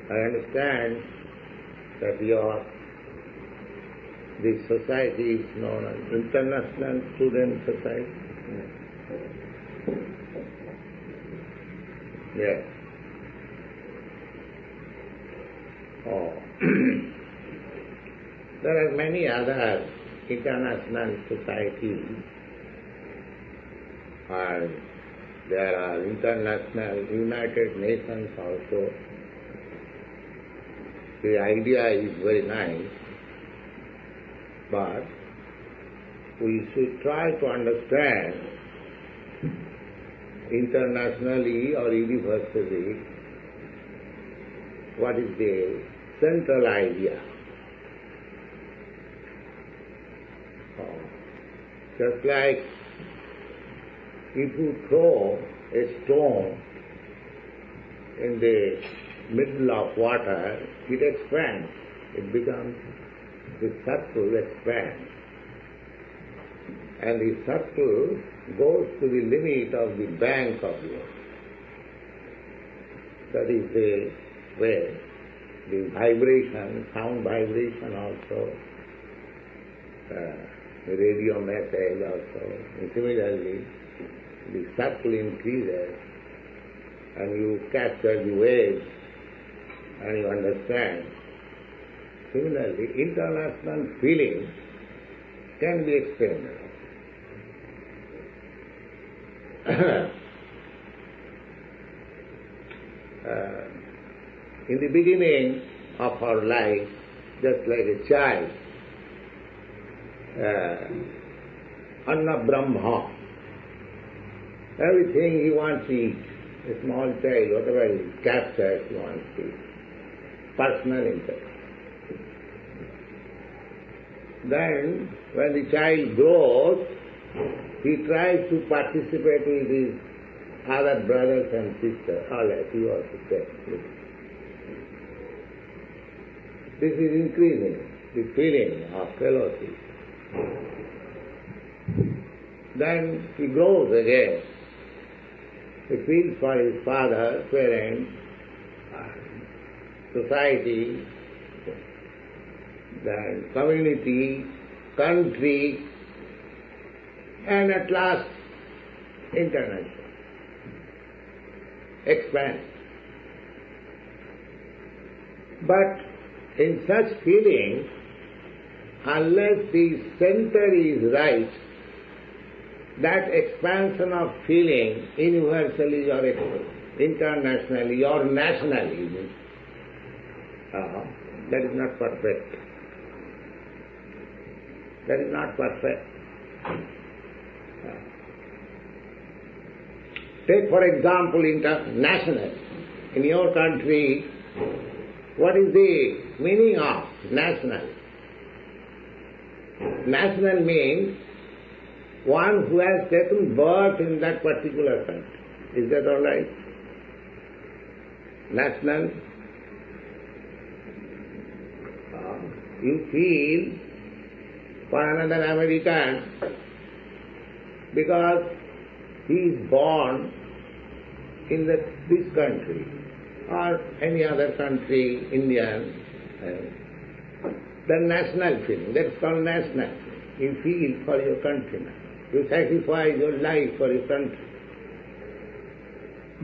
I understand that this society is known as International Student Society. Yes. Oh. There are many other international societies, and there are international United Nations also. The idea is very nice, but we should try to understand internationally or universally what is the central idea. Just like if you throw a stone in the middle of water, it expands. It becomes, the circle expands. And the circle goes to the limit of the bank of the ocean. That is the way. The vibration, sound vibration also, the radio message also. And similarly, the circle increases and you capture the waves and you understand. Similarly, international feeling can be explained. In the beginning of our life, just like a child, Anna Brahma, everything he wants to eat. A small child, whatever he captures, he wants to eat. Personal interest. Then, when the child grows, he tries to participate with his other brothers and sisters, all as he was to say. This is increasing the feeling of fellowship. Then he grows again. He feels for his father, parents, society, then community, country, and at last international. Expand. But in such feelings, unless the center is right, that expansion of feeling universally or internationally or nationally, that is not perfect. That is not perfect. Take for example international. In your country, what is the meaning of national? National means one who has taken birth in that particular country. Is that all right? National. You feel for another American because he is born in this country or any other country, Indian, the national feeling, that's called national. You feel for your countrymen. You sacrifice your life for your country.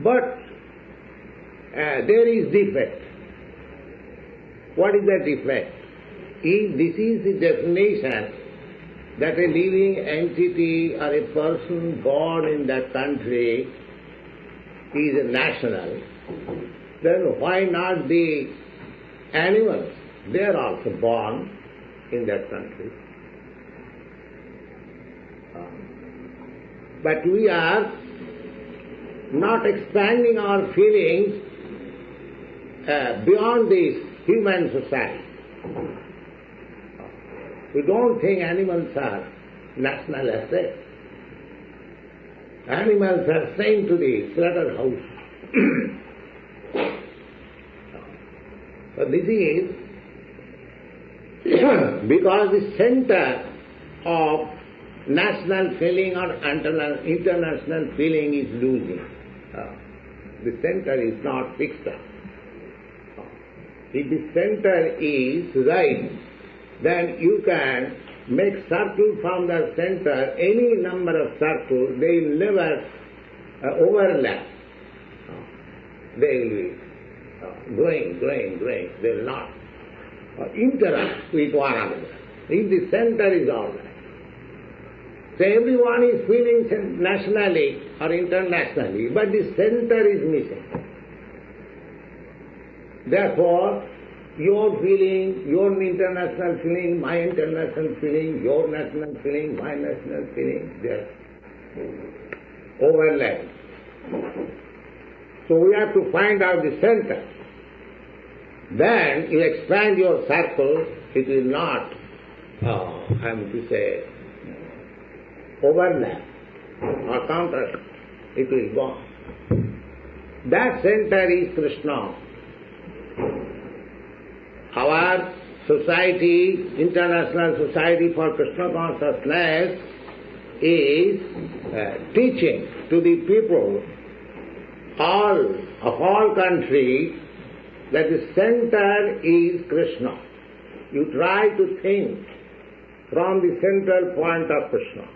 But there is defect. What is that defect? This is the definition that a living entity or a person born in that country is a national, then why not the animals? They are also born in that country. But we are not expanding our feelings beyond this human society. We don't think animals are national assets. Animals are sent to the slaughterhouse. So this is because the center of national feeling or international feeling is losing. The center is not fixed up. If the center is right, then you can make circle from the center, any number of circles, they will never overlap. They will be growing. They will not interact with one another. If the center is all right. So everyone is feeling nationally or internationally, but the center is missing. Therefore, your feeling, your international feeling, my international feeling, your national feeling, my national feeling, they are overlapping. So we have to find out the center. Then you expand your circle, it will not, overlap or contrast. It will go. That center is Krishna. Our society, International Society for Krishna Consciousness, is teaching to the people of all countries that the center is Krishna. You try to think from the central point of Krishna.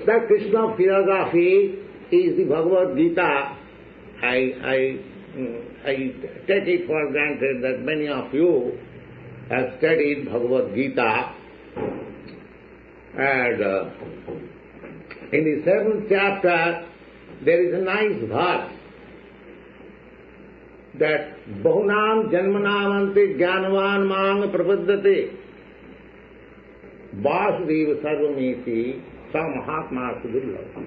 The Krishna philosophy is the Bhagavad Gita. I take it for granted that many of you have studied Bhagavad Gita, and in the 7th chapter there is a nice verse that Bahunam Janmanamante Jnanavan Mang Prapaddate Vasudeva Sarvamiti Sa Mahatma Sudurlabha.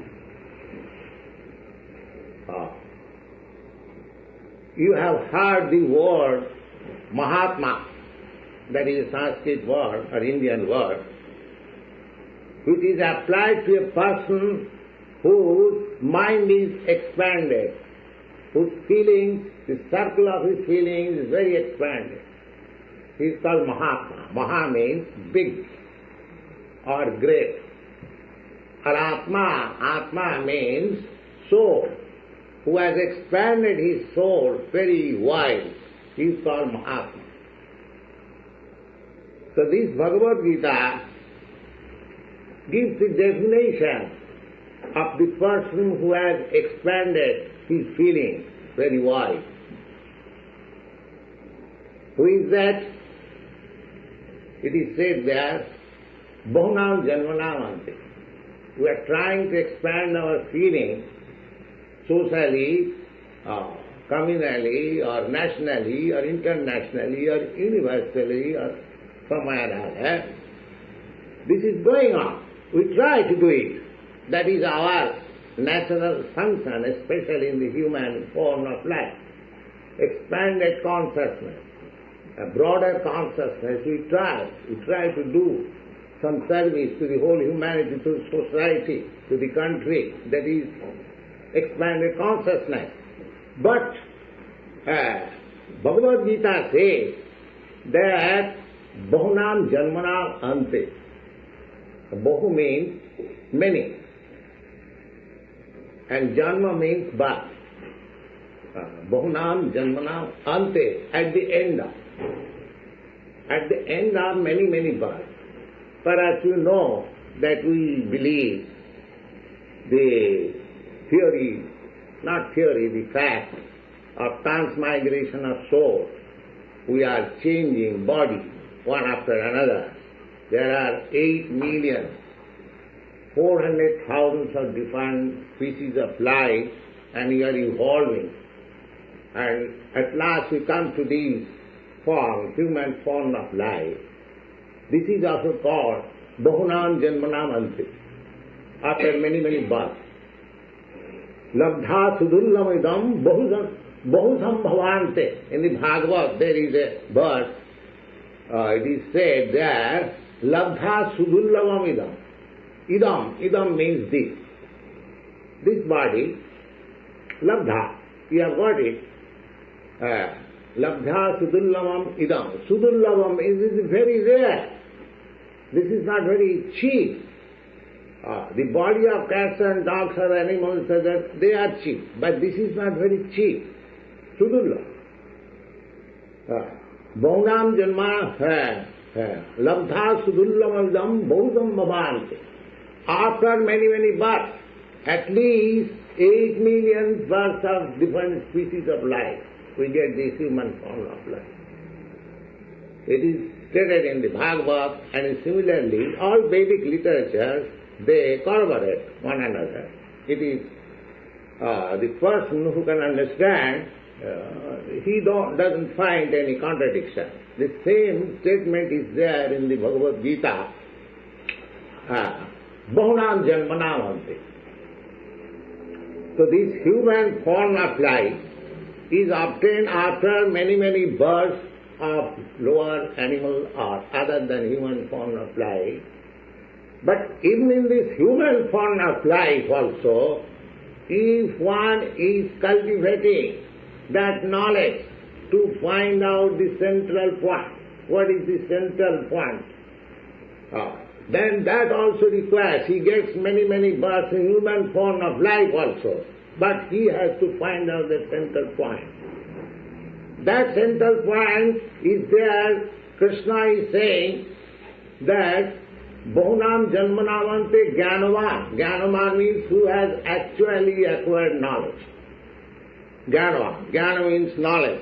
You have heard the word Mahatma, that is a Sanskrit word or Indian word, which is applied to a person whose mind is expanded, whose feelings, the circle of his feelings is very expanded. He is called Mahatma. Maha means big or great. Or Atma, Atma means soul, who has expanded his soul very wide. He is called Mahatma. So this Bhagavad Gita gives the definition of the person who has expanded his feelings very wide. Who is that? It is said there, Bahunam Janmanamante. We are trying to expand our feelings socially, communally, or nationally, or internationally, or universally, or somewhere else. This is going on. We try to do it. That is our natural function, especially in the human form of life. Expanded consciousness, a broader consciousness, we try to do some service to the whole humanity, to the society, to the country. That is expanded consciousness. But Bhagavad Gita says that Bahunam Janmanam Ante. Bahu means many, and Janma means birth. Bahunam Janmanam Ante, at the end of many births. Perhaps you know that we believe the theory, the fact of transmigration of soul. We are changing body one after another. There are 8,400,000 of different species of life, and we are evolving. And at last we come to this form, human form of life. This is also called Bahunam Janmanam Ante, after many births. Labdha Sudullamidam Bahusam Bhavante. In the Bhagavad there is a verse, it is said there, Labdha Sudullamidam. Idam means this. This body, Labdha, you have got it. Labdha Sudullamam Idam. Sudullamam is very rare. This is not very cheap. The body of cats and dogs or animals, they are cheap, but this is not very cheap. Sudullam. Bhaunam janma labdha sudullamaldam bhaudam bhavanti. After many, many births, at least 8 million births of different species of life, we get this human form of life. It is stated in the Bhagavad, and similarly all Vedic literatures, they corroborate one another. It is the person who can understand, he doesn't find any contradiction. The same statement is there in the Bhagavad Gita, Bahunam Janmanavanti. So this human form of life is obtained after many, many births of lower animal or other than human form of life. But even in this human form of life also, if one is cultivating that knowledge to find out the central point, what is the central point, then that also requires, he gets many, many births in human form of life also, but he has to find out the central point. That central point is there. Krishna is saying that Bahunam Janmanavante Jnanavan. Jnanavan means who has actually acquired knowledge. Jnanavan. Jnana means knowledge.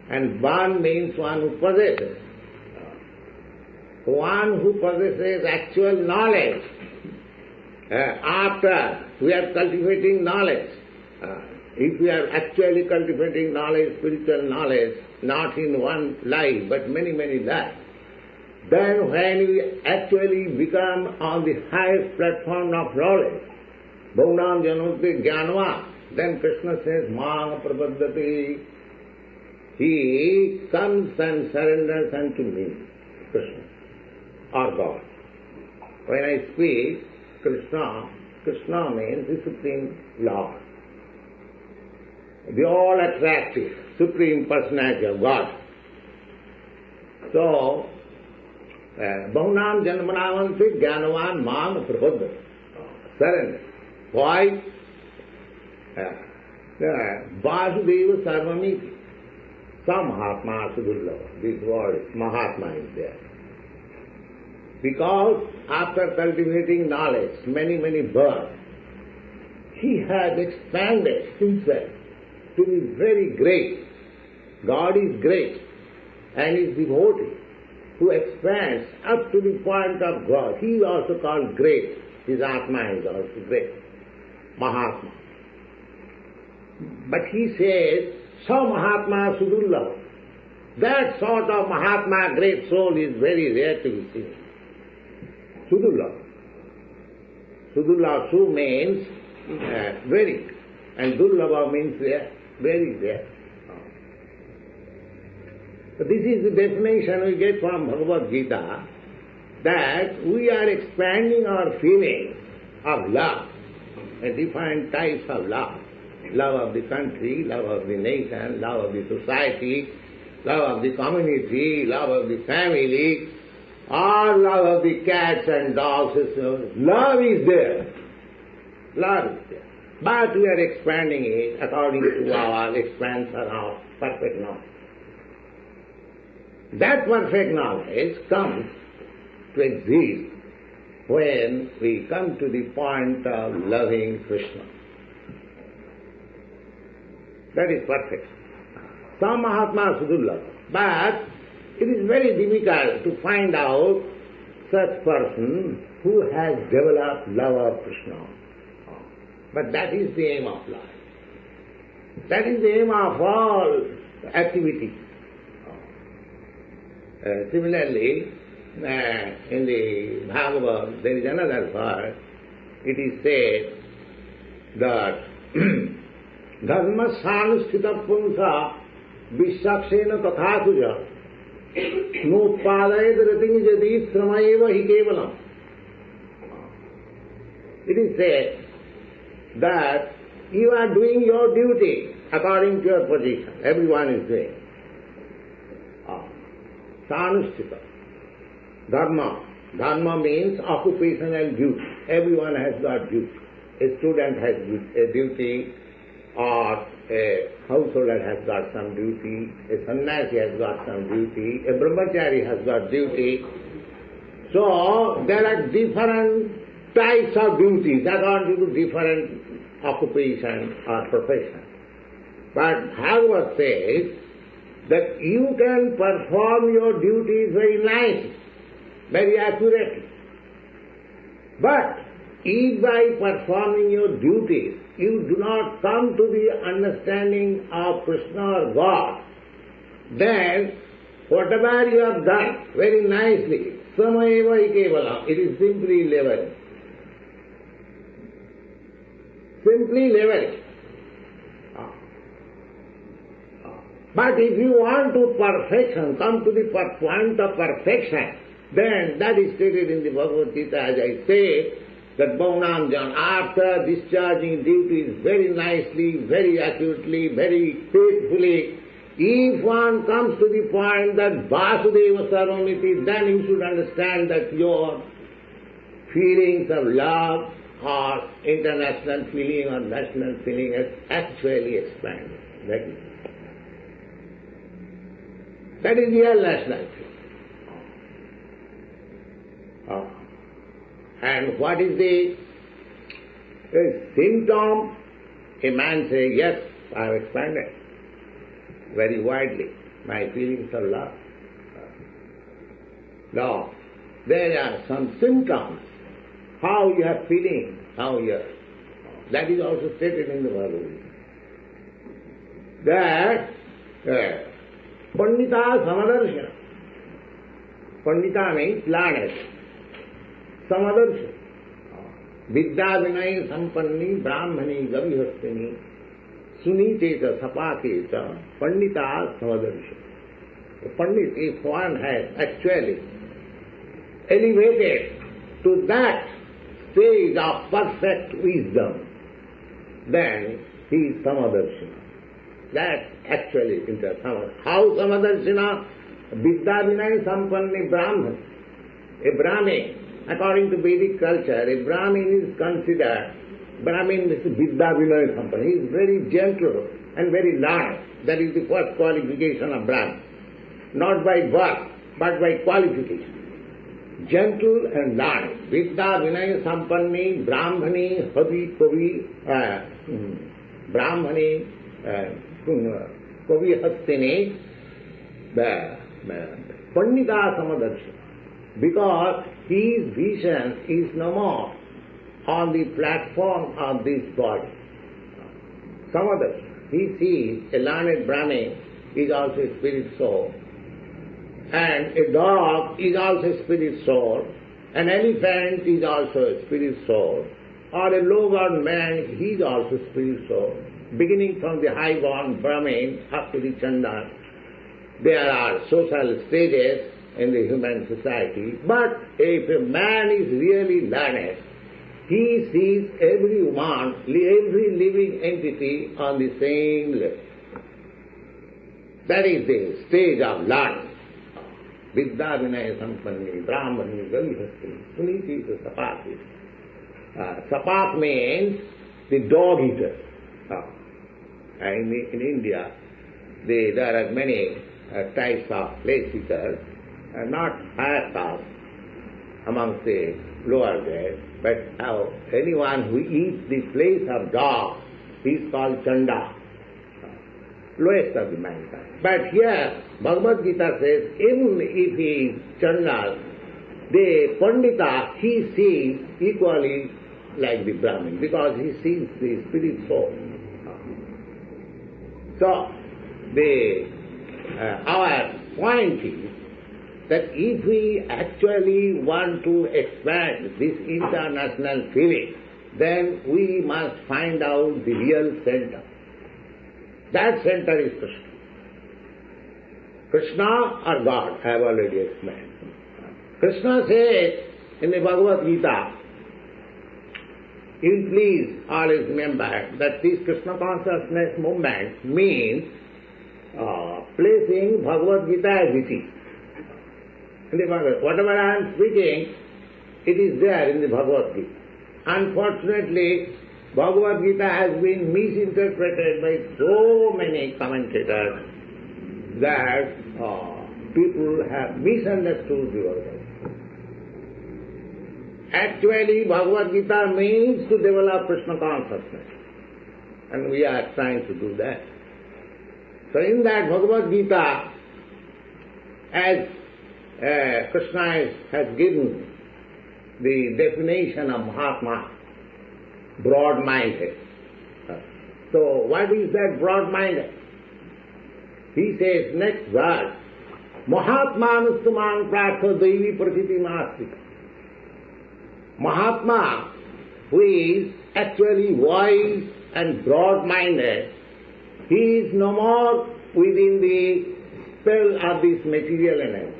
And Van means one who possesses. One who possesses actual knowledge. After we are cultivating knowledge, if we are actually cultivating knowledge, spiritual knowledge, not in one life but many, many lives, then when we actually become on the highest platform of knowledge, Bhaunam Janoti Jnanva, then Krishna says, Mang Prabhaddati, he comes and surrenders unto me, Krishna, or God. When I speak Krishna, Krishna means the Supreme Lord, the all-attractive Supreme Personality of God. So, Bahunam Janmanavanti Jnanavan Mang Prabhupada. Surrender. Why? Vasudeva Sarvamiti. Samahatma Sudullava. This word, Mahatma, is there. Because after cultivating knowledge, many, many births, he has expanded himself to be very great. God is great, and his devotee who expands up to the point of God, he is also called great. His Atma is also great, Mahatma. But he says, so Mahatma Sudullava. That sort of Mahatma, great soul, is very rare to be seen. Sudullava. Sudullava, Su means very, and Dullava means rare, very rare. So this is the definition we get from Bhagavad Gita, that we are expanding our feelings of love, and different types of love. Love of the country, love of the nation, love of the society, love of the community, love of the family, or love of the cats and dogs. Love is there. Love is there. But we are expanding it according to our expansion of perfect knowledge. That perfect knowledge comes to exist when we come to the point of loving Krishna. That is perfect. Some Mahatma Sudullava. But it is very difficult to find out such person who has developed love of Krishna. But that is the aim of life. That is the aim of all activities. Similarly, in the Bhagavad, there is another verse. It is said that Dharma Sanusthita Punsa Vishakshena Tathatuja Nutpadayat Rating Jadi Sramaeva Hi Kevalam. It is said that you are doing your duty according to your position. Everyone is doing. Sanusthita. Dharma. Dharma means occupational duty. Everyone has got duty. A student has a duty, or a householder has got some duty, a sannyasi has got some duty, a brahmachari has got duty. So there are different types of duties according to different occupation or profession. But Bhagavad says that you can perform your duties very nicely, very accurately. But if by performing your duties you do not come to the understanding of Krishna or God, then whatever you have done very nicely, samayeva kevalam, it is simply level. Simply level. But if you want to perfection, come to the point of perfection, then that is stated in the Bhagavad Gita, as I say, that Bhavanam Jan, after discharging duties very nicely, very accurately, very faithfully, if one comes to the point that Vasudeva Sarvamiti, then you should understand that your feelings of love or international feeling or national feeling has actually expanded. That is real national feeling. And what is the symptom? A man says, yes, I have expanded very widely my feelings of love. Now, there are some symptoms. How you are feeling, how you are. That is also stated in the Bhagavad Gita. That Pandita Samadarshana. Pandita means learned. Samadarshana. Vidya Vinay Sampanni Brahmani Gavihastini Suniteta Sapaketa Pandita Samadarshana. A Pandit, if one has actually elevated to that stage of perfect wisdom, then he is Samadarshana. That actually is Samadarshana. How Samadarshana? Vidya Vinay Sampanni Brahman. A Brahmin, according to Vedic culture, a Brahmin is considered, Brahmin is Vidya Vinay Sampanni. He is very gentle and very learned. That is the first qualification of Brahmin. Not by birth, but by qualification. Gentle and learned. Vidya Vinay Sampanni Brahmani Havi Kavi Brahmani Kavi Hastini Pandita Samadarshana. Because his vision is no more on the platform of this body. Samadarshana. He sees a learned Brahmin is also a spirit soul. And a dog is also a spirit soul, an elephant is also a spirit soul, or a low-born man, he is also a spirit soul. Beginning from the high-born Brahmin up to the Chandan, there are social stages in the human society, but if a man is really learned, he sees every human, every living entity on the same level. That is the stage of learning. Vidya Vinaya Sampanni Brahmani Gavihasti Suniti to Sapaki. Sapak means the dog eater. In India, there are many types of place eaters, not higher caste amongst the lower grade, but anyone who eats the place of dog is called Chanda, lowest of the mankind. But here, Bhagavad Gita says, even if he is Chanda, the Pandita, he sees equally like the Brahmin, because he sees the spirit soul. So, our point is that if we actually want to expand this international feeling, then we must find out the real center. That center is Krishna. Krishna or God, I have already explained. Krishna says in the Bhagavad Gita, you please always remember that this Krishna Consciousness movement means placing Bhagavad Gita as it is. In the Bhagavad, whatever I am speaking, it is there in the Bhagavad Gita. Unfortunately, Bhagavad Gita has been misinterpreted by so many commentators that people have misunderstood the Bhagavad. Actually, Bhagavad Gita means to develop Krishna consciousness, and we are trying to do that. So in that Bhagavad Gita, as Krishna has given the definition of Mahatma, broad-minded. So what is that broad-minded? He says, next verse, Mahatmanustamang pratha devi prakriti masti. Mahatma, who is actually wise and broad-minded, he is no more within the spell of this material energy.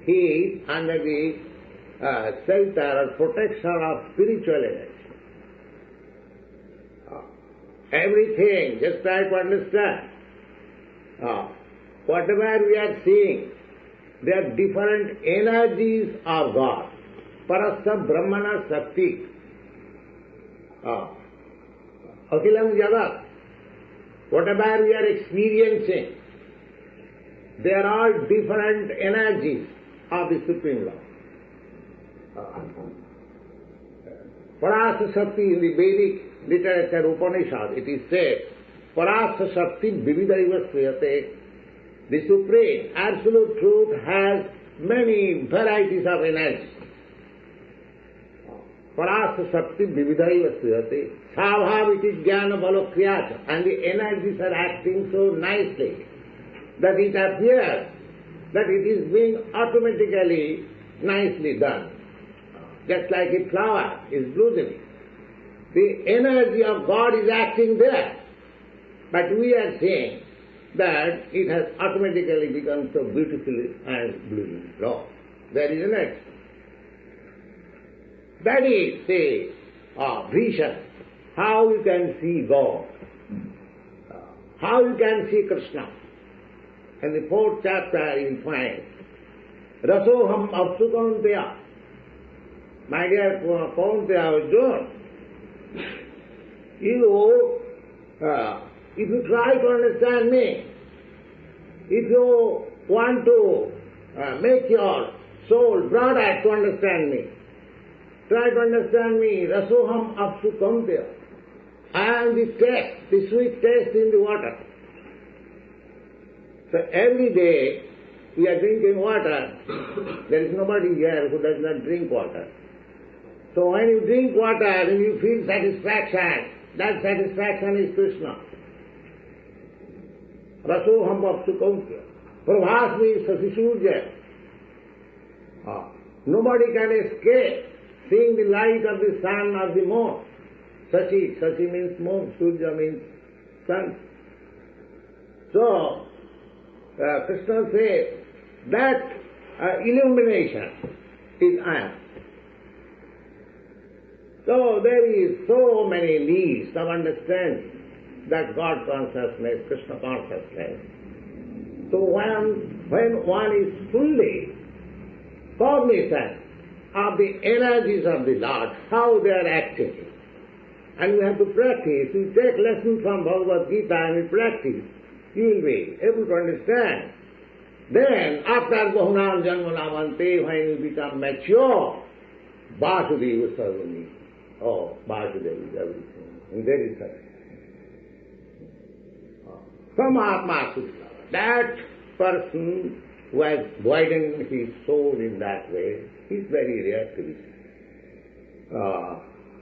He is under the shelter or protection of spiritual energy. Everything, just try to understand. Whatever we are seeing, they are different energies of God. Parasa Brahmana Shakti. Akhilam Jagat. Whatever we are experiencing, they are all different energies of the Supreme Lord. Parasa Shakti in the Vedic literature Upanishad, it is said, Parasa Shakti Vividaiva Sriyate. The Supreme Absolute Truth has many varieties of energy. Parasa Shakti Vividaiva Sriyate. Svabhaviti Jnana Balo Kriyata. And the energies are acting so nicely that it appears that it is being automatically nicely done. Just like a flower is blooming. The energy of God is acting there. But we are saying that it has automatically become so beautifully and blooming. No, there is an action. That is the vision, how you can see God, how you can see Krishna. In the 4th chapter you find, Rasoham Apsukanteya. My dear Kaunteya Arjuna, if you try to understand me, if you want to make your soul broader to understand me, try to understand me, Rasoham Apsu Kaunteya. I am the taste, the sweet taste in the water. So every day we are drinking water. There is nobody here who does not drink water. So when you drink water and you feel satisfaction, that satisfaction is Krishna. Rasoham Apsu Kaunteya. Prabhasmi Sasisurya. Nobody can escape seeing the light of the sun or the moon. Sachi means moon, Surya means sun. So, Krishna says that illumination is I am. So there is so many leaves of understanding that God consciousness, Krishna consciousness. So when one is fully cognizant of the energies of the Lord, how they are acting, and you have to practice, you take lessons from Bhagavad Gita and you practice, you will be able to understand. Then, after Bahunam Janmanamante, when you become mature, Vasudeva Sarvani. Oh, Vasudeva is everything. And there is such. Some Atma Sutta. That person who has widened his soul in that way is very rare to be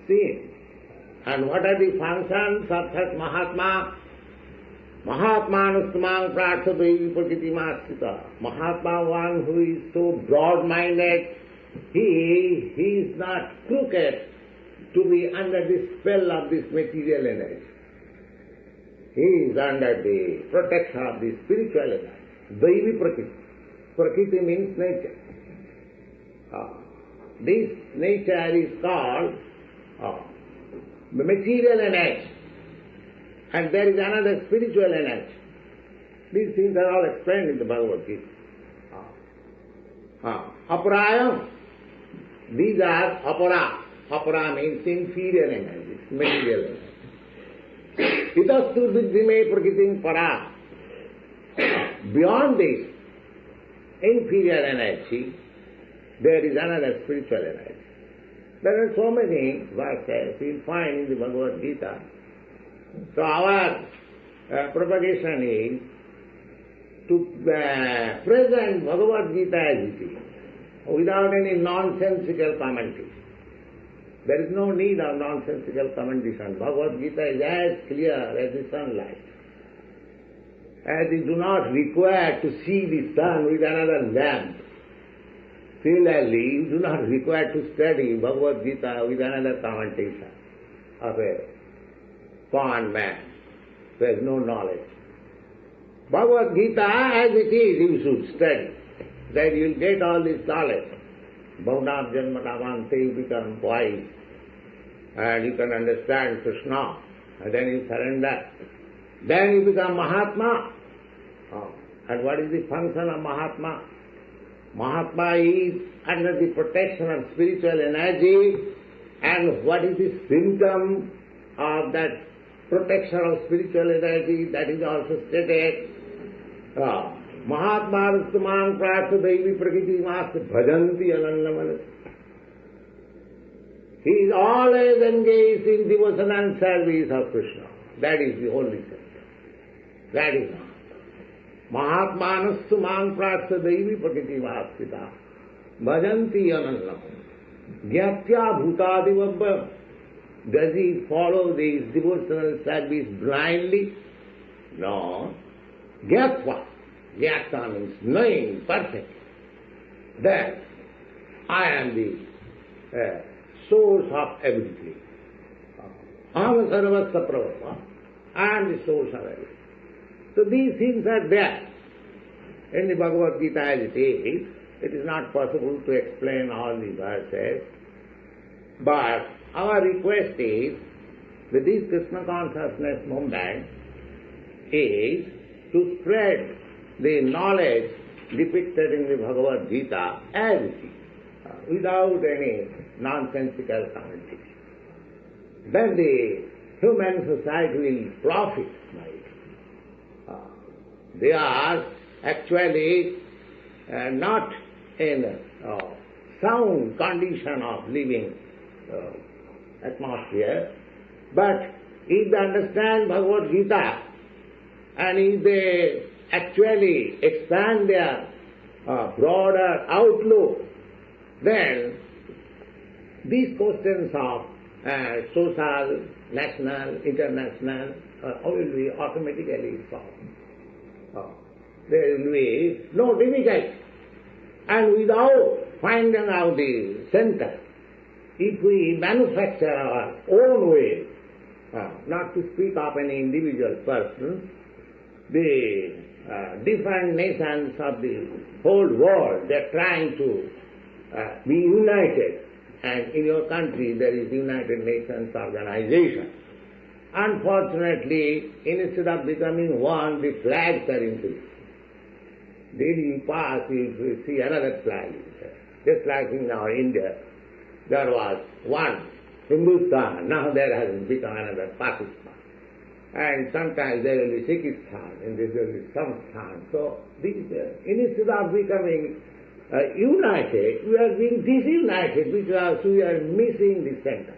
seen. And what are the functions of such Mahatma? Mahatmanustamang pratha devi prakriti mastita. Mahatma, one who is so broad-minded, he is not crooked to be under the spell of this material energy. He is under the protection of the spiritual energy. Devi prakriti. Prakriti means nature. This nature is called the material energy. And there is another spiritual energy. These things are all explained in the Bhagavad Gita. Aparayam. These are apara. Apara means inferior energy, material energy. Itastu viddhime prakritim para. Beyond this inferior energy, there is another spiritual energy. There are so many verses you'll find in the Bhagavad Gita. So our propagation is to present Bhagavad Gita as it is, without any nonsensical commentary. There is no need of nonsensical commentation. Bhagavad Gita is as clear as the sunlight. As you do not require to see the sun with another lamp, similarly, you do not require to study Bhagavad Gita with another commentation of a common man who has no knowledge. Bhagavad Gita as it is you should study, that you will get all this knowledge. Bhavanam Janmanamante, you become wise, and you can understand Krishna, and then you surrender. Then you become Mahatma. And what is the function of Mahatma? Mahatma is under the protection of spiritual energy, and what is the symptom of that protection of spiritual energy? That is also stated. Mahatma Rustamang Prasya Devi Prakriti Mas Bhajanti Anandamanas. He is always engaged in devotion and service of Krishna. That is the only symptom. That is all. Mahatmanassu mang prasya devi prakriti vasita bhajanti anannam gyatya bhutadivabba. Does he follow this devotional service blindly? No. Gyatva. Gyatva means knowing perfectly that I am the source of everything. Aham sarvasya prabhava. I am the source of everything. So these things are there in the Bhagavad Gita as it is. It is not possible to explain all the verses, but our request is that this Krishna Consciousness movement is to spread the knowledge depicted in the Bhagavad Gita as it is, without any nonsensical commentary. Then the human society will profit by it. They are actually not in a sound condition of living atmosphere, but if they understand Bhagavad Gita and if they actually expand their broader outlook, then these questions of social, national, international will be automatically solved. There will be no difficulty. And without finding out the center, if we manufacture our own way, not to speak of any individual person, the different nations of the whole world, they are trying to be united. And in your country there is United Nations Organization. Unfortunately, instead of becoming one, the flags are increased. Daily you pass, you see another flag. Just like in our India, there was one Hindustan, now there has become another Pakistan. And sometimes there will be Sikhistan, and there will be Samstan. So these, instead of becoming united, we are being disunited because we are missing the center.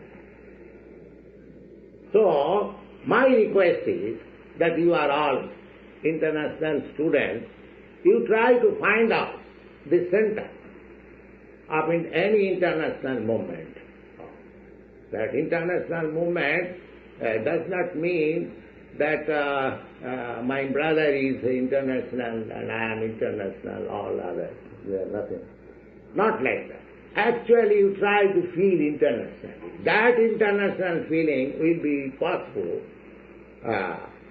So, my request is that you are all international students, you try to find out the center of any international movement. That international movement does not mean that my brother is international and I am international, all others, we are nothing. Not like that. Actually, you try to feel internationally. That international feeling will be possible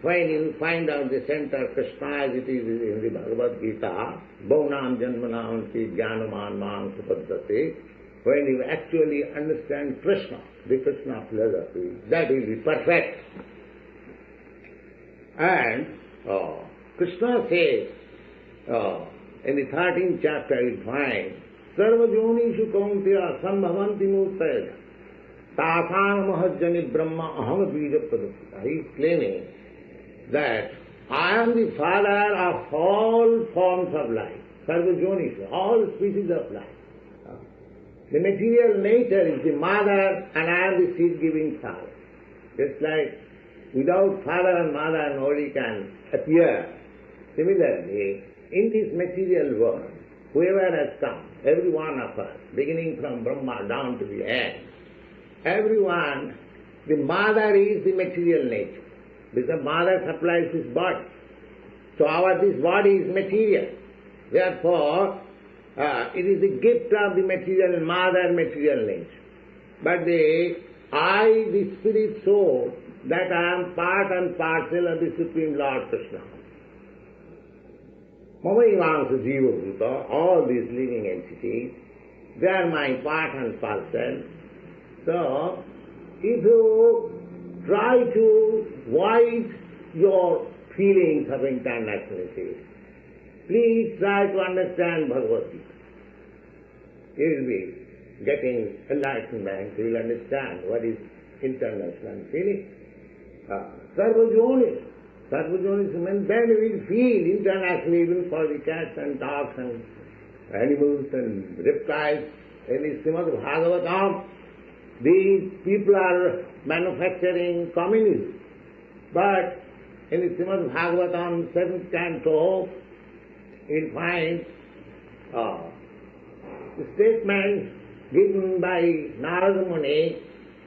when you find out the center Krishna as it is in the Bhagavad Gita, Bhavanam Janmanam Ki Jnanaman Mam Supaddhati, when you actually understand Krishna, the Krishna philosophy, that will be perfect. And Krishna says, in the 13th chapter you find, Sarva Jonishu Kaunteya Sambhavanti Murtaya. Tasang mahajjani brahma aham bija pradupita. He is claiming that I am the father of all forms of life, sarvajonisha, all species of life. The material nature is the mother and I am the seed-giving father. Just like without father and mother nobody can appear. Similarly, in this material world, whoever has come, every one of us, beginning from Brahma down to the end, everyone, the mother is the material nature. Because mother supplies this body. So this body is material. Therefore, it is the gift of the material mother, material nature. But the spirit soul, that I am part and parcel of the Supreme Lord Krishna. Mama Ivansa Jiva Bhuta, all these living entities, they are my part and parcel. So, if you try to void your feelings of internationality, please try to understand Bhagavad Gita. You will be getting enlightenment, you will understand what is international feeling. Sarvajonis. Sarvajonis means then you will feel internationally even for the cats and dogs and animals and reptiles. In the Srimad Bhagavatam, these people are manufacturing communism. But in the Srimad Bhagavatam, 7th canto, you'll find the statement given by Narada Muni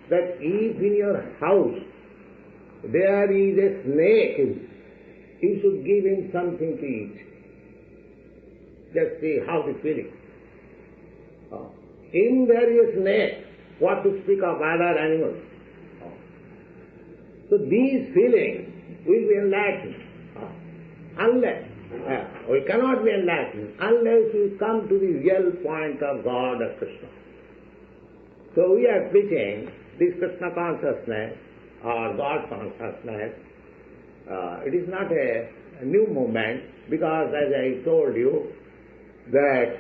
that if in your house there is a snake, you should give him something to eat. Just see how the feeling. In there is a snake, what to speak of other animals. So these feelings will be enlightened unless we cannot be enlightened unless we come to the real point of God or Krishna. So we are preaching this Krishna consciousness or God consciousness. It is not a new movement because, as I told you, that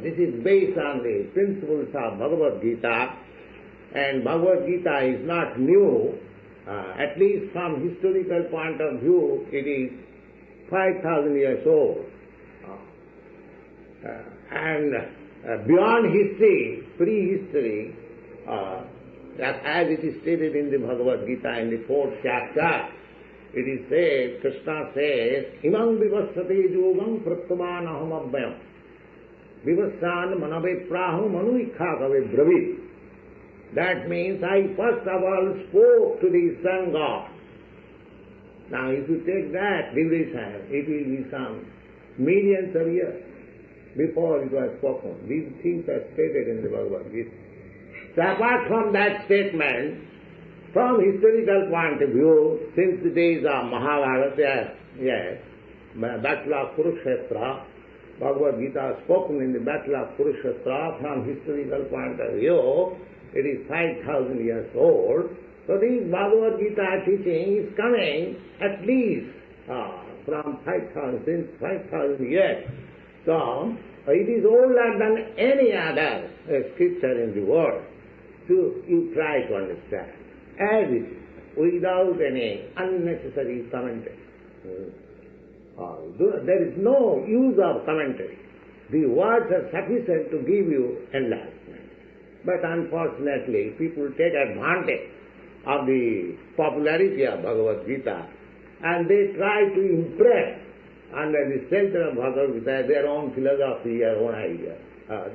this is based on the principles of Bhagavad Gita, and Bhagavad Gita is not new. At least from historical point of view, it is 5,000 years old. And beyond history, prehistory, as it is stated in the Bhagavad Gita in the 4th chapter, it is said, Krishna says, Imam vivassate yogam pratyaman aham abhyam vivassan manave prahu manu ikha kave bravit. That means I first of all spoke to the sun god. Now if you take that duration, it will be some millions of years before it was spoken. These things are stated in the Bhagavad Gita. So apart from that statement, from historical point of view, since the days of Mahabharata, Battle of Kurukshetra, Bhagavad Gita spoken in the Battle of Kurukshetra, from historical point of view, it is 5,000 years old. So this Bhagavad Gita teaching is coming at least from 5,000 years. So it is older than any other scripture in the world. So you try to understand as it is, without any unnecessary commentary. There is no use of commentary. The words are sufficient to give you enlightenment. But unfortunately, people take advantage of the popularity of Bhagavad Gita and they try to impress under the shelter of Bhagavad Gita their own philosophy, their own idea.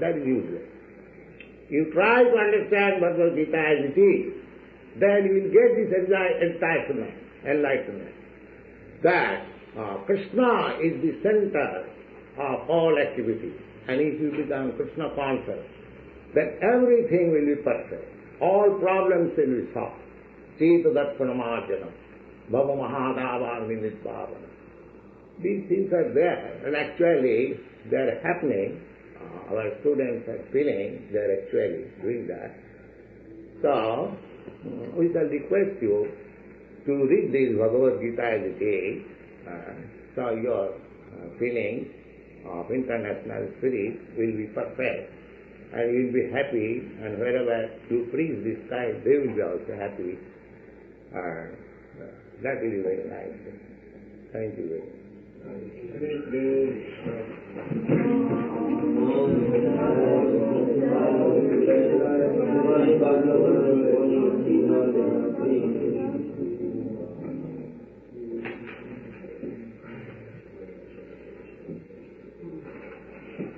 That is useless. You try to understand Bhagavad Gita as it is, then you will get this enlightenment. That Krishna is the center of all activity. And if you become Krishna conscious, then everything will be perfect. All problems will be solved. Cheta Darpanamarjanam, Bhava Mahadava Vinitbhavana. These things are there, and actually they are happening. Our students are feeling they are actually doing that. So, we shall request you to read this Bhagavad Gita as it is, so your feeling of international spirit will be perfect. and you will be happy, and wherever you preach this type, they will be also happy. That will be very nice. Thank you very much.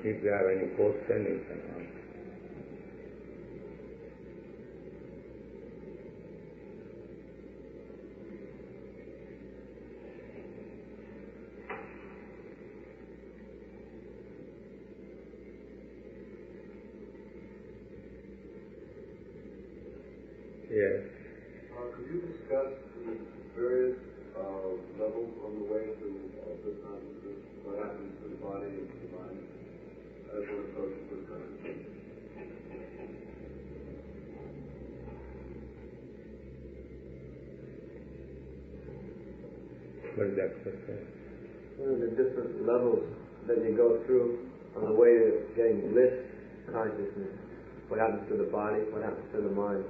If you have any question, you can ask. Yes. Could you discuss the various levels on the way to good consciousness? What happens to the body and to the mind as one approaches good consciousness? What is that question? What are the different levels that you go through on the way to getting bliss consciousness? What happens to the body? What happens to the mind?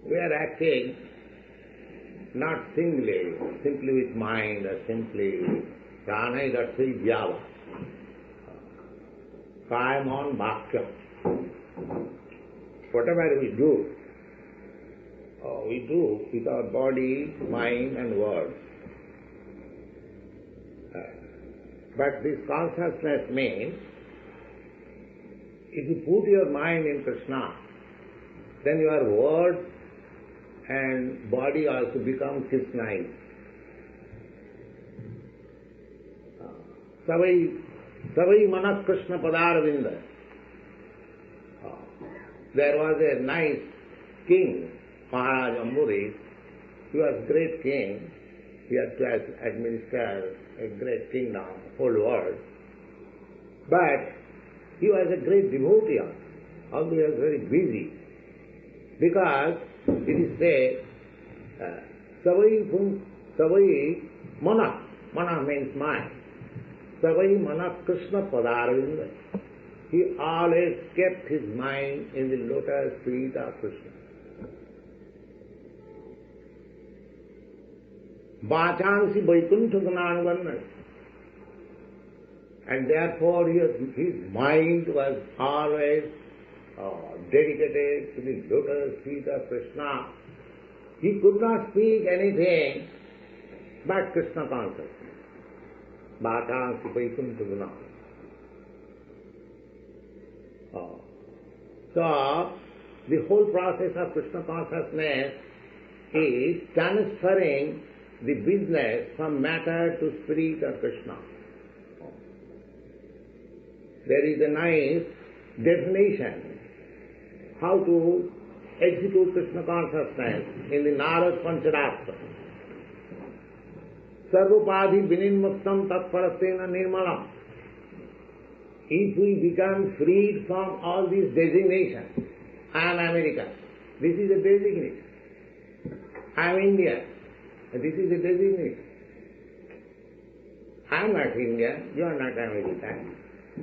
We are acting not simply with mind or simply prana or vyava. Kayamon bhakya. Whatever we do with our body, mind and words. But this consciousness means, if you put your mind in Krishna, then your words and body also become Krishnaic. Savai manas Krishna padarvinda. There was a nice king, Maharaj Ambarish. He was a great king. He had to administer a great kingdom, whole world. But he was a great devotee, although he was very busy. Because it is said, Savai mana means mind. Savai mana Krishna padarvinda. He always kept his mind in the lotus feet of Krishna. Vachansi Vaikuntha Gnanavarna. And therefore his mind was always dedicated to the lotus feet of Krishna. He could not speak anything but Krishna consciousness. Vachansi Vaikuntha Gnanavarna. So, the whole process of Krishna consciousness is transferring the business from matter to spirit of Krishna. There is a nice definition how to execute Krishna consciousness in the Narad Panchadashta. Sarvopadhi vininmuktam tatparastena nirmalam. If we become freed from all these designations, I am American, this is a designation. I am Indian, this is a designation. I am not Indian, you are not American.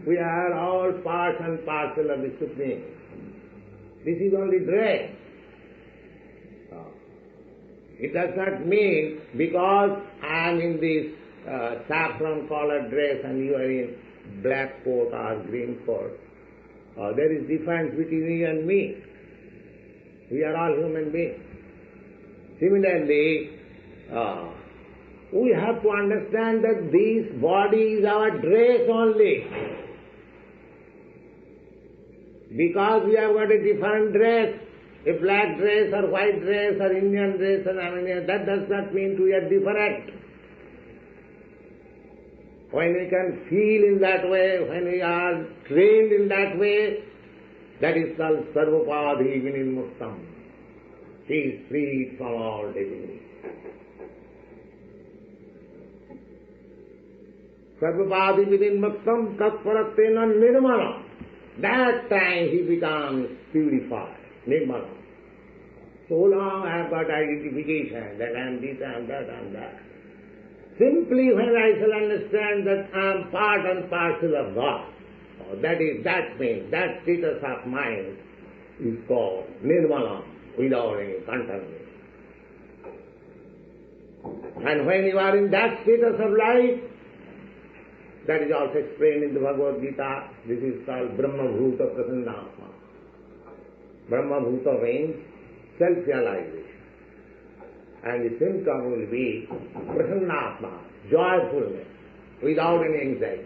We are all part and parcel of the Supreme. This is only dress. It does not mean because I am in this saffron colored dress and you are in black coat or green coat. There is difference between you and me. We are all human beings. Similarly, we have to understand that this body is our dress only. Because we have got a different dress, a black dress or white dress or Indian dress or American, that does not mean we are different. When we can feel in that way, when we are trained in that way, that is called Sarvopadhi Vinimuktam. He is freed from all disease. Sarvopadhi Vinimuktam tatparatena nirmala. That time he becomes purified, nirmala. So long I have got identification that I am this, I am that, I am that. Simply when I shall understand that I am part and parcel of God, that means that status of mind is called nirmala, without any contamination. And when you are in that status of life, that is also explained in the Bhagavad Gita, this is called Brahma Bhuta Prasannatma. Brahma Bhuta means self-realization. And the symptom will be Prasannatma, joyfulness, without any anxiety.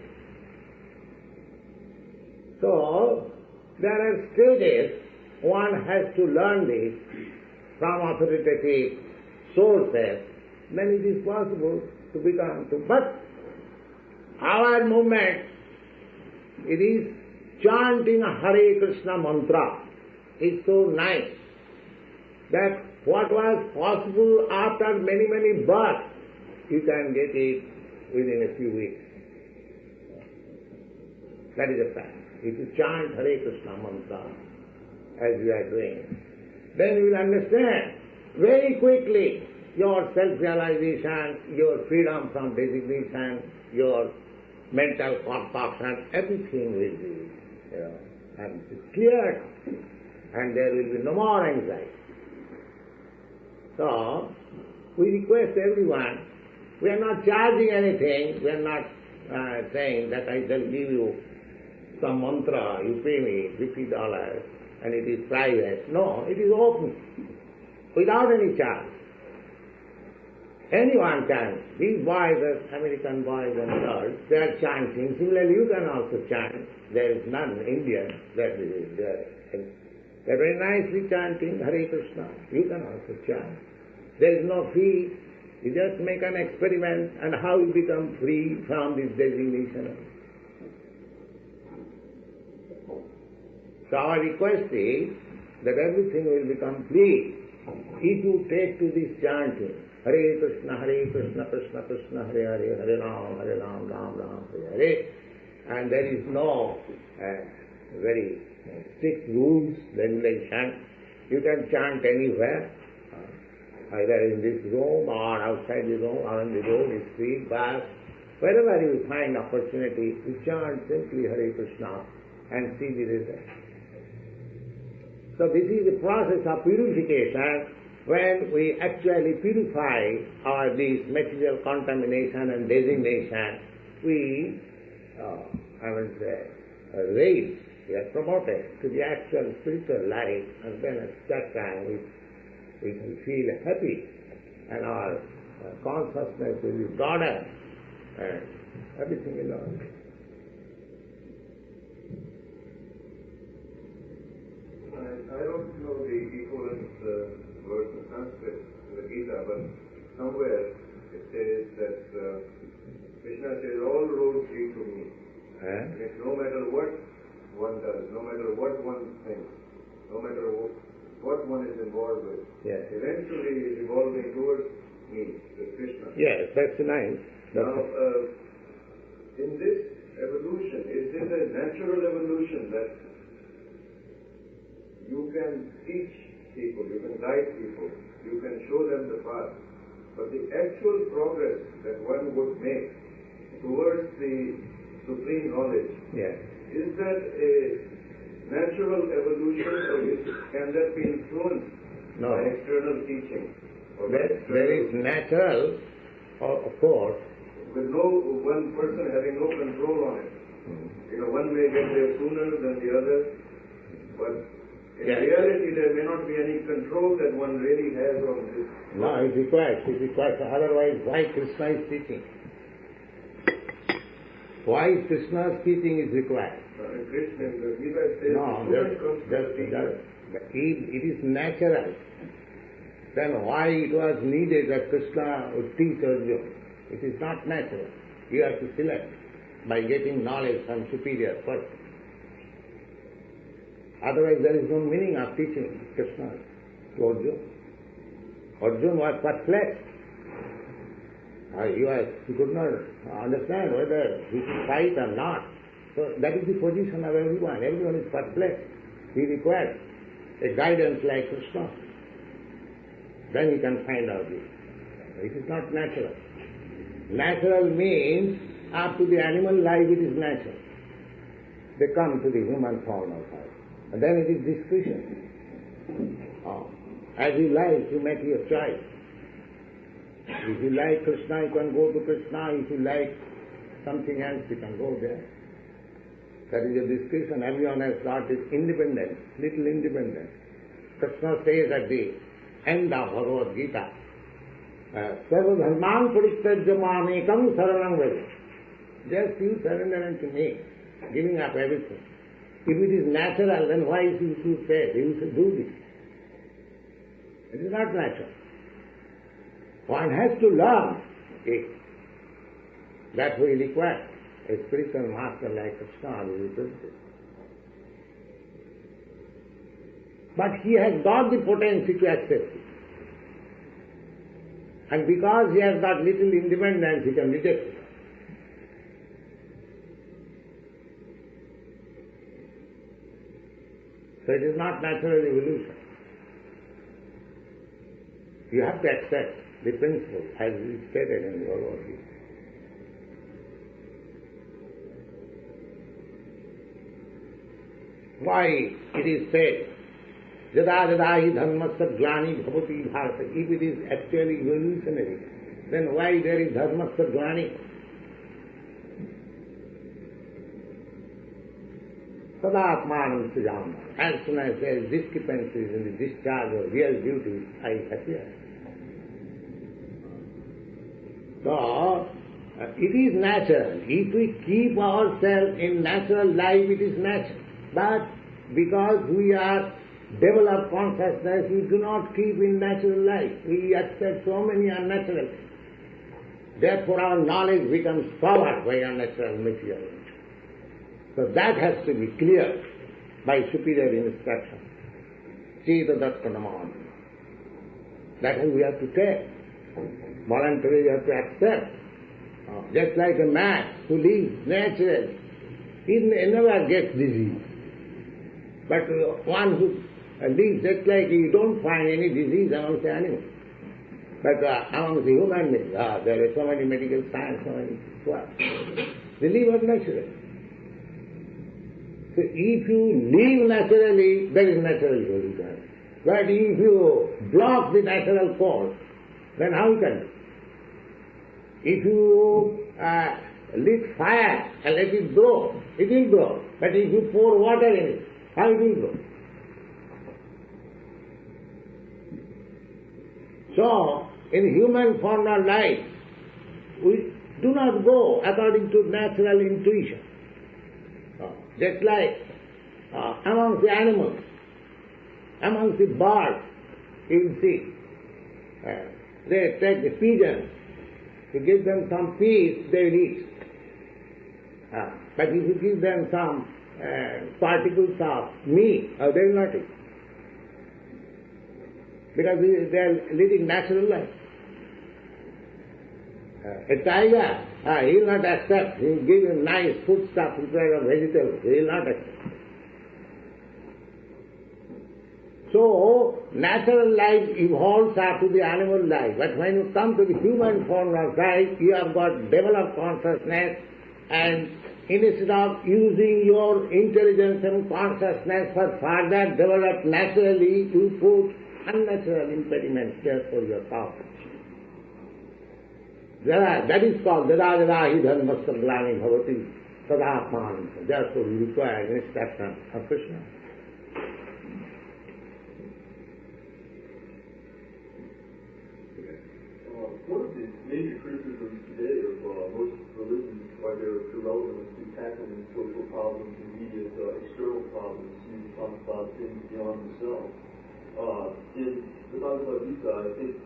So, there are stages, one has to learn this from authoritative sources, then it is possible to become to. But our movement, it is chanting Hare Krishna mantra. It's so nice that what was possible after many, many births, you can get it within a few weeks. That is a fact. If you chant Hare Krishna mantra, as we are doing, then you will understand very quickly your self-realization, your freedom from designation, your mental concoction, everything will be, and it's clear, and there will be no more anxiety. So, we request everyone, we are not charging anything, we are not saying that I shall give you some mantra, you pay me $50 and it is private. No, it is open, without any charge. Anyone can. These boys, the American boys and girls, they are chanting. Similarly, you can also chant. There is none Indian that is there. They are very nicely chanting Hare Krishna. You can also chant. There is no fee. You just make an experiment and how you become free from this designation. So our request is that everything will become free if you take to this chanting. Hare Krishna, Krishna Krishna, Hare Hare, Hare Ram, Ram Ram, Hare Hare. And there is no very strict rules, regulation. You can chant anywhere, either in this room or outside the room or on the road, the street, bus. Wherever you find opportunity, you chant simply Hare Krishna and see the result. So this is the process of purification. When we actually purify this material contamination and designation, we, raise, we are promoted to the actual spiritual life, and then at that time we can feel happy, and our consciousness will be broader, and everything will all. I don't know the equivalent words in Sanskrit in the Gita, but somewhere it says that Krishna says, all roads lead to me. It's no matter what one does, no matter what one thinks, no matter what one is involved with, eventually is evolving towards me, the Krishna. Yes, that's nice. Now, in this evolution, is this a natural evolution that you can teach people, you can guide people, you can show them the path, but the actual progress that one would make towards the supreme knowledge, is that a natural evolution, or can that be influenced by external teaching? There is natural, of course. With no one person having no control on it. One may get there sooner than the other, but in reality, there may not be any control that one really has on this. No, it requires. Otherwise, why Krishna is teaching? Why Krishna's teaching is required? Krishna, the Gita says, it is natural. Then why it was needed that Krishna would teach Arjuna? It is not natural. You have to select by getting knowledge from superior person. Otherwise there is no meaning of teaching Krishna to Arjuna. Arjuna was perplexed. He could not understand whether he should fight or not. So that is the position of everyone. Everyone is perplexed. He requires a guidance like Krishna. Then he can find out this. It is not natural. Natural means up to the animal life it is natural. They come to the human form of life. And then it is discretion. As you like, you make your choice. If you like Krishna, you can go to Krishna. If you like something else, you can go there. That is a discretion. Everyone has got his independence, little independence. Krishna says at the end of Bhagavad Gita, Sarva dharman parityajya mamekam saranam vraja. Just you surrender unto me, giving up everything. If it is natural, then why you should say, you should do this? It is not natural. One has to learn it. That we require a spiritual master like Krishna who is it. But he has got the potency to accept it. And because he has got little independence, he can reject it. So it is not natural evolution. You have to accept the principle as is stated in the Bhagavad Gita. Why it is said, Jada jada hi dharmasya glani bhavati bharata. If it is actually evolutionary, then why there is dharmasya glani? Sadatmanam sujam. As soon as there is discrepancies in the discharge of real duties, I appear. So, it is natural. If we keep ourselves in natural life, it is natural. But because we are developed consciousness, we do not keep in natural life. We accept so many unnatural things. Therefore our knowledge becomes powered by unnatural material. So that has to be cleared by superior instruction. Cheta dattanaman. That we have to take. Voluntarily we have to accept. Just like a man who lives naturally, he never gets disease. But one who lives just like you don't find any disease amongst the animals. But amongst the human beings, there are so many medical science, so many what. They live naturally. So if you live naturally, there is natural evolution. But if you block the natural course, then how you can do? If you lit fire and let it grow, it will grow. But if you pour water in it, how it will grow? So, in human form of life, we do not go according to natural intuition. Just like amongst the animals, amongst the birds, you will see, they take the pigeons, you give them some peas, they will eat. But if you give them some particles of meat, they will not eat. Because they are living natural life. A tiger, he will not accept. He will give him nice food stuff instead of vegetables. He will not accept. So, natural life evolves after the animal life. But when you come to the human form of life, you have got developed consciousness, and instead of using your intelligence and consciousness for further developed naturally, you put unnatural impediments there for your power. That is called Jada jada hi dharmasya glani bhavati sadatman. Therefore we require instruction of Krishna. One of the major criticisms today of most religions why they're irrelevant to tackling social problems, immediate external problems, you talk about things beyond themselves. In the Bhagavad Gita, I think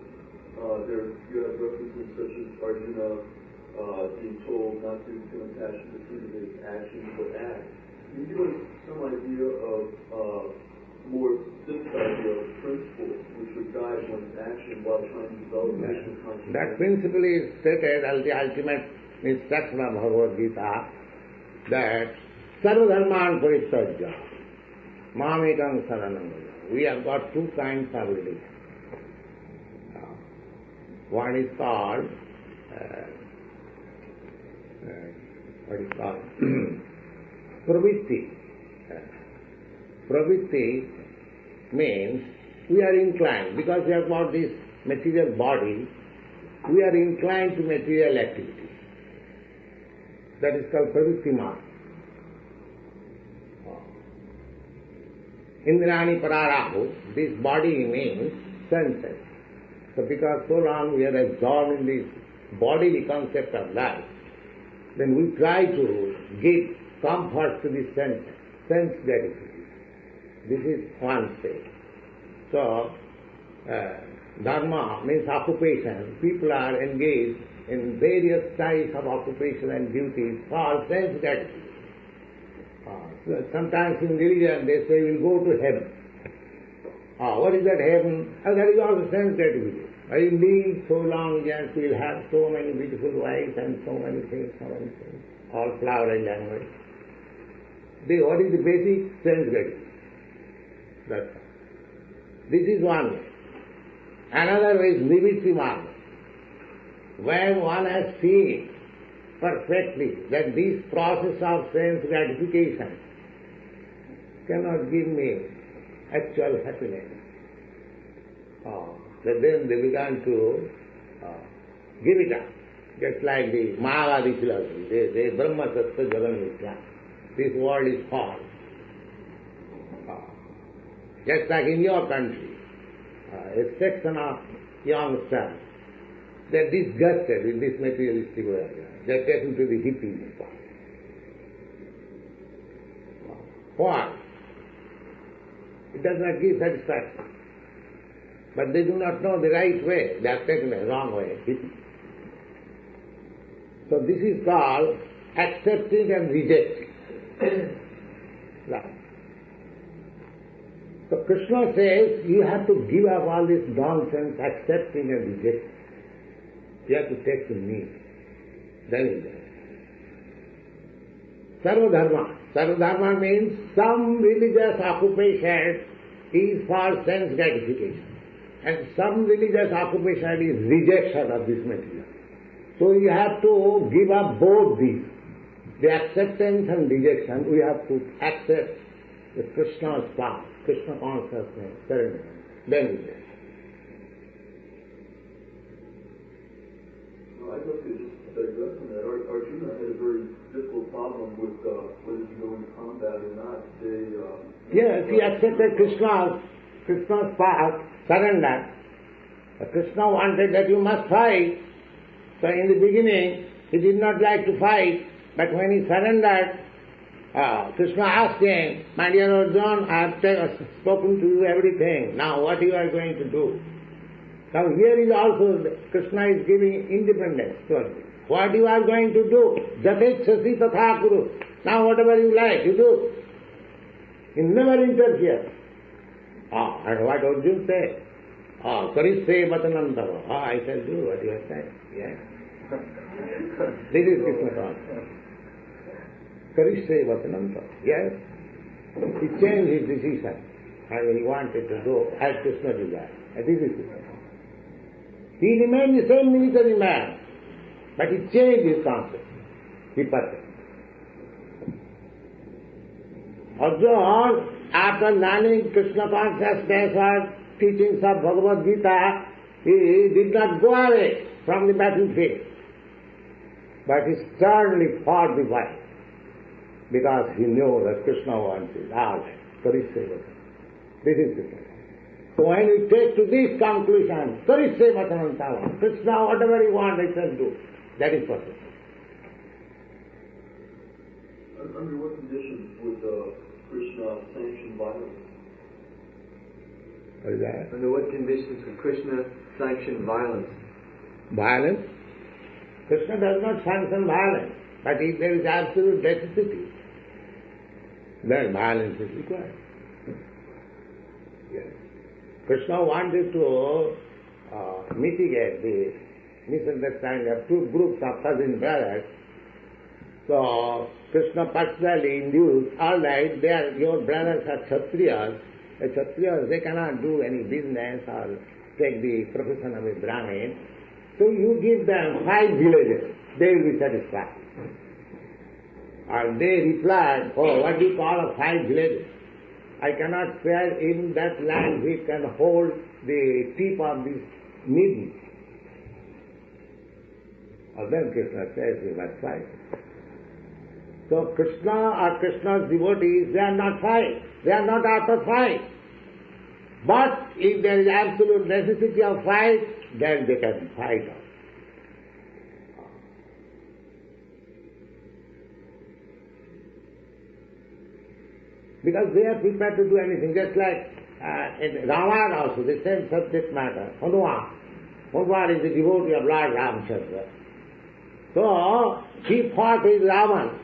you have references such as Arjuna being told not to become attached to the fruit of his actions, but act. Can you give us some idea of more simple idea of principle which would guide one's action while trying to develop Krishna consciousness? That principle is stated as the ultimate instruction of Bhagavad Gita, that Sarva dharman parityajya mamekam saranam vraja. We have got two kinds of religion. One is called what is called pravitti. Pravitti means we are inclined, because we have got this material body, we are inclined to material activity. That is called pravitti mark. Indrani pararahu, this body means senses. So because so long we are absorbed in this bodily concept of life, then we try to give comfort to the sense gratification. This is one stage. So, dharma means occupation. People are engaged in various types of occupation and duties for sense gratification. So sometimes in religion they say we'll go to heaven. What is that heaven? That is also sense gratification. I live so long, yes, we'll have so many beautiful wives and so many things, all flower and language. What is the basic sense gratification? That's all. This is one way. Another way is nivitti marga. When one has seen perfectly that this process of sense gratification cannot give me actual happiness, then they began to give it up. Just like the Mayavadi philosophy, they Brahma Tattva Jagan Mithya. This world is false. Just like in your country, a section of youngsters, they're disgusted with this materialistic world. They're taken to the hippies. Why? It does not give satisfaction. But they do not know the right way. They are taken the wrong way, hippie. So this is called accepting and rejecting. Right. So Krishna says you have to give up all this nonsense, accepting and rejecting. You have to take to me. Then is there. Sarvadharma. Sarvadharma means some religious occupation is for sense gratification. And some religious occupation is rejection of this material. So you have to give up both these. The acceptance and rejection, we have to accept the Krishna's path, Krishna Consciousness, surrender. Then is there. I'd like to just digress on that. Arjuna had a very difficult problem with whether to go into combat or not. Yes, he accepted Krishna's path, surrender. Krishna wanted that you must fight. So in the beginning, he did not like to fight, but when he surrendered, Krishna asked him, "My dear Arjuna, I have spoken to you everything. Now what you are going to do?" Now here is also, Krishna is giving independence to us. What you are going to do? Jatechasi tatha kuru. Now whatever you like, you do. He never interferes. And what Arjuna said? Karishe vatanantava. I shall do what you have said. Yes. This is Krishna consciousness. Karishe vatanantava. Yes. He changed his decision. And he wanted to do as Krishna desired. This is Krishna. He remained the same military man, but he changed his concept. He perfect. Arjuna, after learning Krishna consciousness or teachings of Bhagavad Gita, he did not go away from the battlefield, but he sternly fought the fight, because he knew that Krishna wanted all that. This is Krishna. So when we take to this conclusion, Karishe vatanantava, Krishna, whatever you want, I shall do. That is perfect. Under what conditions would Krishna sanction violence? What is that? Under what conditions would Krishna sanction violence? Violence? Krishna does not sanction violence, but if there is absolute necessity, then violence is required. Yes. Krishna wanted to mitigate the misunderstanding of two groups of cousin brothers. So Krishna personally induced, all right, your brothers are Kshatriyas. The Kshatriyas, they cannot do any business or take the profession of a Brahmin. So you give them 5 villages, they will be satisfied. And they replied, oh, what do you call 5 villages? I cannot spare in that land which can hold the tip of this needle. And then Krishna says, we must fight. So Krishna or Krishna's devotees, they are not fight. They are not out of fight. But if there is absolute necessity of fight, then they can fight out. Because they are prepared to do anything, just like in Ramayana also, the same subject matter. Hanuman is the devotee of Lord Ramchandra. So, he fought with Ravan,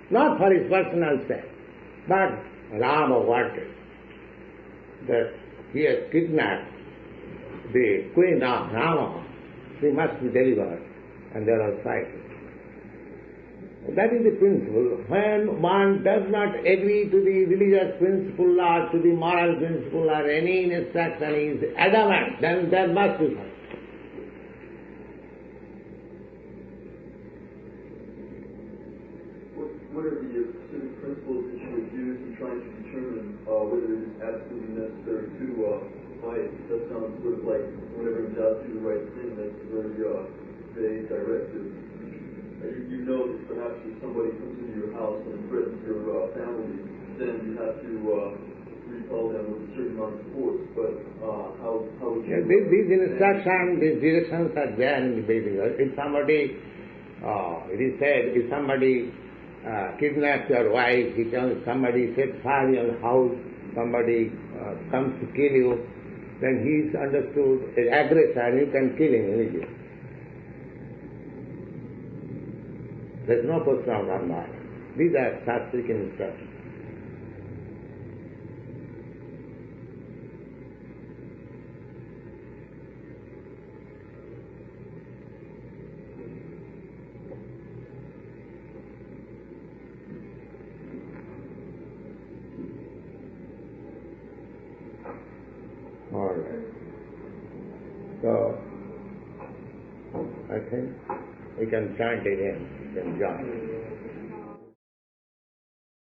not for his personal sake, but Rama wanted that he has kidnapped the queen of Rama, she must be delivered, and they are fighting. That is the principle. When one does not agree to the religious principle or to the moral principle or any instruction is adamant, then there must be fight. What are the specific principles that you would use in trying to determine whether it is absolutely necessary to fight? That sounds sort of like whenever in doubt, do the right thing. That's a very vague directive. You know that perhaps if somebody comes into your house and threatens your family, then you have to repel them with a certain amount of force. But how would you... These instructions, these directions are there in the Vedic. If somebody, it is said, if somebody kidnaps your wife, somebody sets fire on your house, somebody comes to kill you, then he is understood as aggressor and you can kill him immediately. There is no question on that. These are Shastric instructions. All right. So, I think we can chant again. You can join.